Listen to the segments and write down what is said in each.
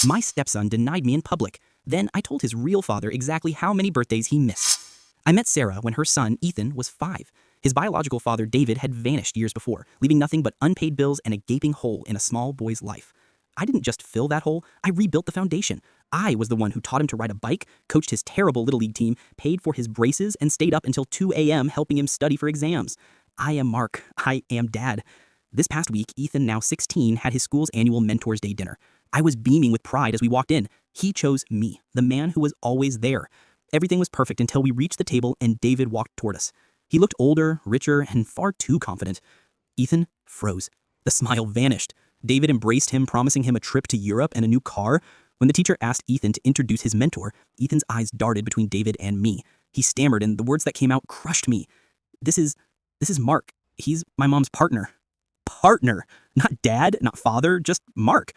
My stepson denied me in public. Then I told his real father exactly how many birthdays he missed. I met Sarah when her son, Ethan, was 5. His biological father, David, had vanished years before, leaving nothing but unpaid bills and a gaping hole in a small boy's life. I didn't just fill that hole, I rebuilt the foundation. I was the one who taught him to ride a bike, coached his terrible Little League team, paid for his braces, and stayed up until 2 a.m. helping him study for exams. I am Mark. I am Dad. This past week, Ethan, now 16, had his school's annual Mentors Day dinner. I was beaming with pride as we walked in. He chose me, the man who was always there. Everything was perfect until we reached the table and David walked toward us. He looked older, richer, and far too confident. Ethan froze. The smile vanished. David embraced him, promising him a trip to Europe and a new car. When the teacher asked Ethan to introduce his mentor, Ethan's eyes darted between David and me. He stammered, and the words that came out crushed me. This is Mark. He's my mom's partner. Partner. Not dad, not father, just Mark.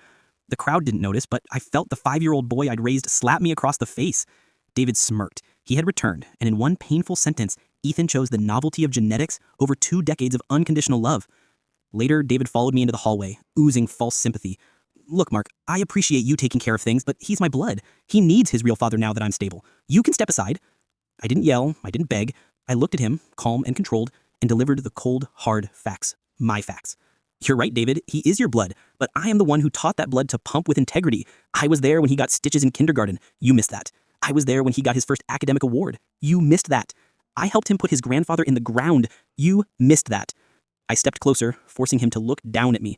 The crowd didn't notice, but I felt the 5-year-old boy I'd raised slap me across the face. David smirked. He had returned, and in one painful sentence, Ethan chose the novelty of genetics over 2 decades of unconditional love. Later, David followed me into the hallway, oozing false sympathy. Look, Mark, I appreciate you taking care of things, but he's my blood. He needs his real father now that I'm stable. You can step aside. I didn't yell. I didn't beg. I looked at him, calm and controlled, and delivered the cold, hard facts. My facts. You're right, David. He is your blood, but I am the one who taught that blood to pump with integrity. I was there when he got stitches in kindergarten. You missed that. I was there when he got his first academic award. You missed that. I helped him put his grandfather in the ground. You missed that. I stepped closer, forcing him to look down at me.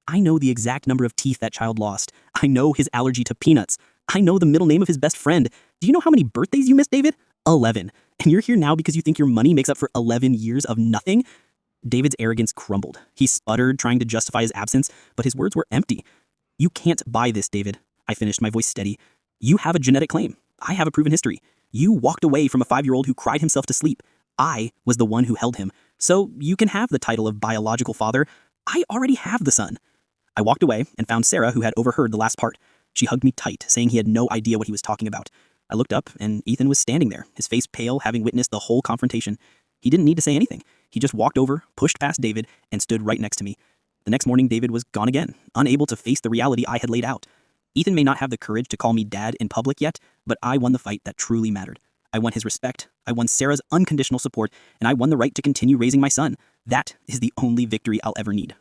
I know the exact number of teeth that child lost. I know his allergy to peanuts. I know the middle name of his best friend. Do you know how many birthdays you missed, David? 11. And you're here now because you think your money makes up for 11 years of nothing? David's arrogance crumbled. He sputtered, trying to justify his absence, but his words were empty. You can't buy this, David. I finished, my voice steady. You have a genetic claim. I have a proven history. You walked away from a 5-year-old who cried himself to sleep. I was the one who held him. So you can have the title of biological father. I already have the son. I walked away and found Sarah, who had overheard the last part. She hugged me tight, saying he had no idea what he was talking about. I looked up, and Ethan was standing there, his face pale, having witnessed the whole confrontation. He didn't need to say anything. He just walked over, pushed past David, and stood right next to me. The next morning, David was gone again, unable to face the reality I had laid out. Ethan may not have the courage to call me dad in public yet, but I won the fight that truly mattered. I won his respect, I won Sarah's unconditional support, and I won the right to continue raising my son. That is the only victory I'll ever need.